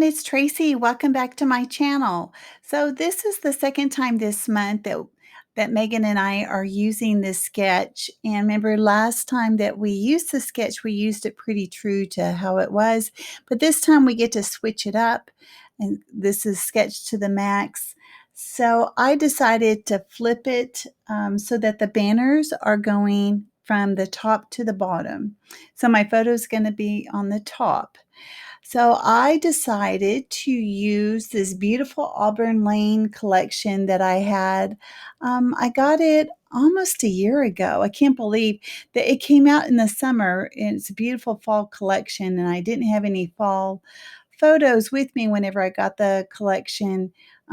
everyone, it's Tracy. Welcome back to my channel. So this is the second time this month that Megan and I are using this sketch. And remember last time that we used the sketch, we used it pretty true to how it was. But this time we get to switch it up. And this is sketch to the max. So I decided to flip it so that the banners are going from the top to the bottom. So my photo is going to be on the top. So I decided to use this beautiful Auburn Lane collection that I had. I got it almost a year ago. I can't believe that it came out in the summer. It's a beautiful fall collection, and I didn't have any fall photos with me whenever I got the collection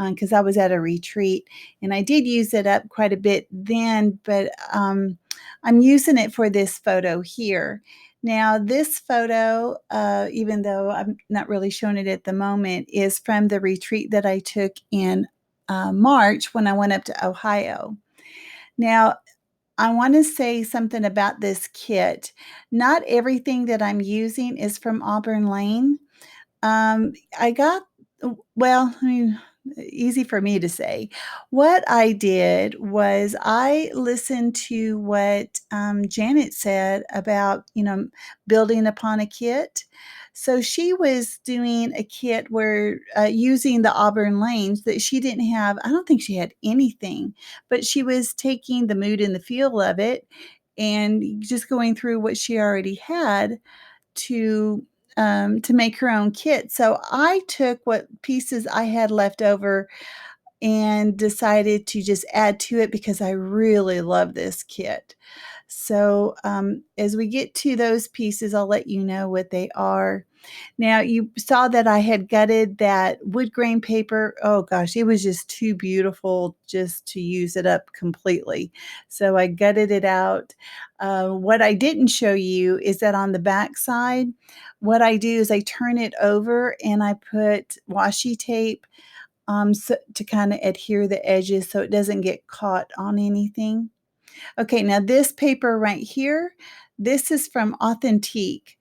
because I was at a retreat, and I did use it up quite a bit then, but I'm using it for this photo here. Now, this photo, even though I'm not really showing it at the moment, is from the retreat that I took in March when I went up to Ohio. Now, I want to say something about this kit. Not everything that I'm using is from Auburn Lane. I got, well, I mean, easy for me to say. What I did was I listened to what Janet said about, building upon a kit. So she was doing a kit where using the Auburn lanes that she didn't have. I don't think she had anything, but she was taking the mood and the feel of it and just going through what she already had to make her own kit. So I took what pieces I had left over and decided to just add to it because I really love this kit. So as we get to those pieces, I'll let you know what they are. Now, you saw that I had gutted that wood grain paper. Oh gosh, it was just too beautiful just to use it up completely. So I gutted it out. What I didn't show you is that on the back side, what I do is I turn it over and I put washi tape so, to kind of adhere the edges so it doesn't get caught on anything. Okay, now this paper right here, this is from Authentique,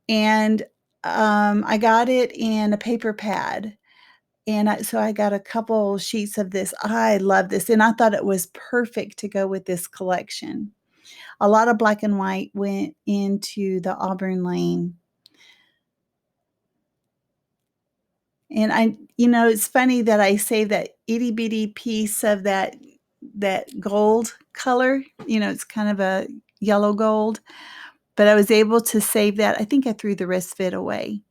and I got it in a paper pad, and so I got a couple sheets of this. I love this, and I thought it was perfect to go with this collection. A lot of black and white went into the Auburn Lane. And it's funny that I saved that itty bitty piece of that gold color. It's kind of a yellow gold. But I was able to save that. I think I threw the rest of it away.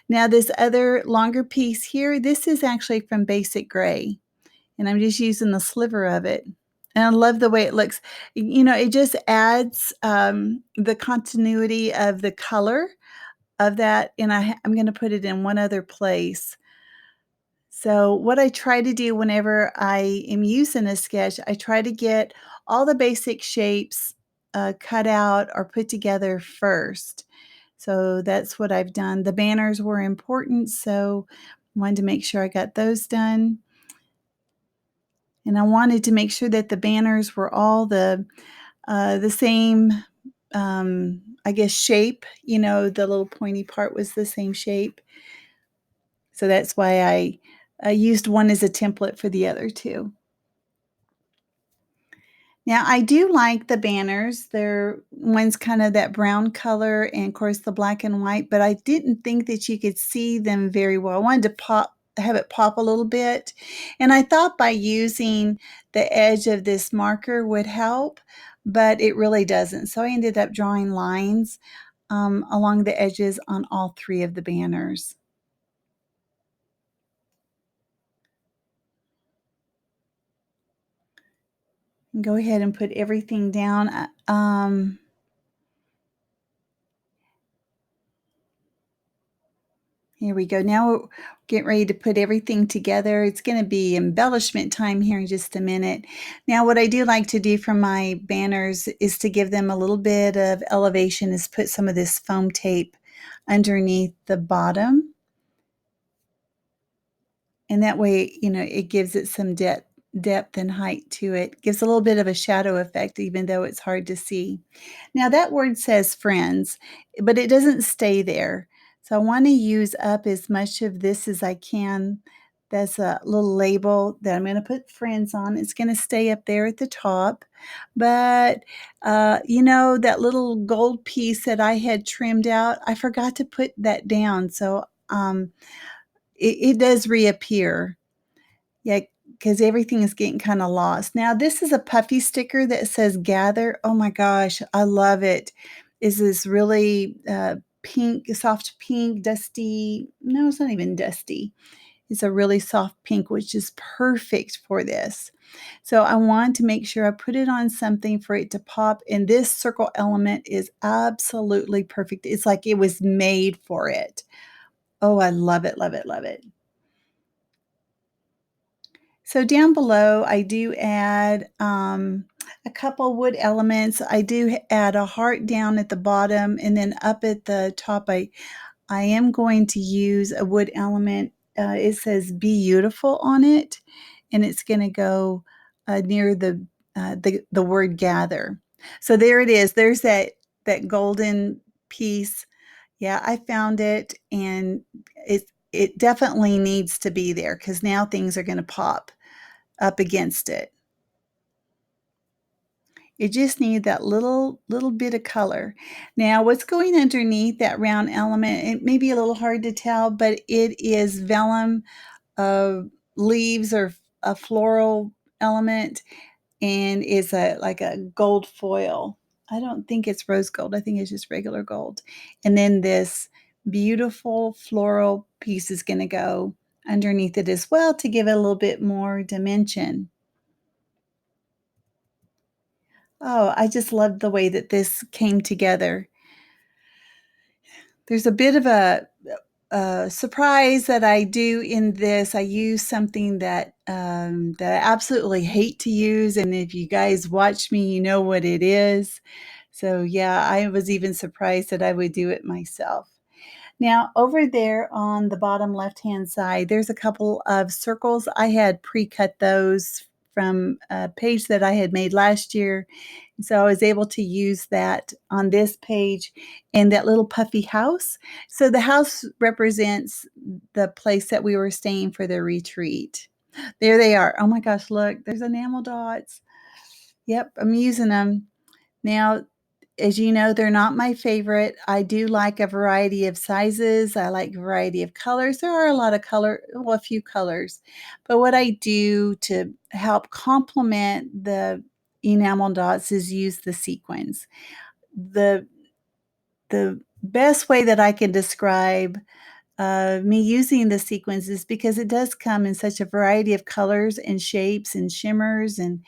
Now this other longer piece here, this is actually from Basic Gray, and I'm just using the sliver of it. And I love the way it looks. It just adds the continuity of the color of that, and I'm going to put it in one other place. So what I try to do whenever I am using a sketch, I try to get all the basic shapes cut out or put together first. So that's what I've done. The banners were important, so I wanted to make sure I got those done. And I wanted to make sure that the banners were all the same, I guess, shape. The little pointy part was the same shape. So that's why I used one as a template for the other two. Now, I do like the banners. One's kind of that brown color and, of course, the black and white, but I didn't think that you could see them very well. I wanted to have it pop a little bit, and I thought by using the edge of this marker would help, but it really doesn't. So I ended up drawing lines along the edges on all three of the banners. Go ahead and put everything down. Here we go. Now we're getting ready to put everything together. It's going to be embellishment time here in just a minute. Now, what I do like to do for my banners is to give them a little bit of elevation, is put some of this foam tape underneath the bottom. And that way, it gives it some depth and height to it. Gives a little bit of a shadow effect, even though it's hard to see. Now, that word says friends, but it doesn't stay there. So I want to use up as much of this as I can. That's a little label that I'm going to put friends on. It's going to stay up there at the top. But, that little gold piece that I had trimmed out, I forgot to put that down. So it does reappear. Yeah, because everything is getting kinda lost. Now this is a puffy sticker that says "Gather." Oh my gosh, I love it. Is this really, pink, soft pink, dusty no, it's not even dusty. It's a really soft pink, which is perfect for this. So I want to make sure I put it on something for it to pop, and this circle element is absolutely perfect. It's like it was made for it. Oh, I love it, love it, love it. So down below, I do add a couple wood elements. I do add a heart down at the bottom, and then up at the top, I am going to use a wood element. It says "Be Beautiful" on it, and it's going to go near the word "gather." So there it is. There's that golden piece. Yeah, I found it, and it definitely needs to be there because now things are going to pop up against it. You just need that little bit of color. Now, what's going underneath that round element, it may be a little hard to tell, but it is vellum leaves or a floral element, and is like a gold foil. I don't think it's rose gold. I think it's just regular gold. And then this beautiful floral piece is going to go underneath it as well to give it a little bit more dimension. Oh, I just love the way that this came together. There's a bit of a surprise that I do in this. I use something that I absolutely hate to use, and if you guys watch me, you know what it is. So, yeah, I was even surprised that I would do it myself. Now, over there on the bottom left-hand side, there's a couple of circles. I had pre-cut those from a page that I had made last year. So I was able to use that on this page and that little puffy house. So the house represents the place that we were staying for the retreat. There they are. Oh my gosh, look, there's enamel dots. Yep, I'm using them. Now, as you know, they're not my favorite. I do like a variety of sizes. I like a variety of colors. There are a lot of a few colors. But what I do to help complement the enamel dots is use the sequins. The the best way that I can describe me using the sequins is because it does come in such a variety of colors and shapes and shimmers, and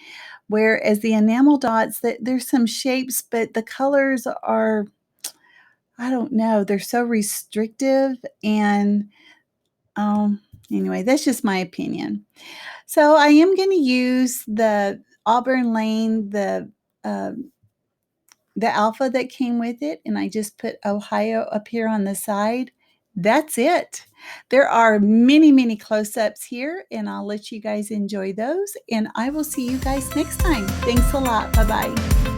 whereas the enamel dots, there's some shapes, but the colors are, I don't know, they're so restrictive, and, um, anyway, that's just my opinion. So I am gonna use the Auburn Lane, the alpha that came with it, and I just put Ohio up here on the side. That's it. There are many, many close-ups here, and I'll let you guys enjoy those, and I will see you guys next time. Thanks a lot. Bye-bye.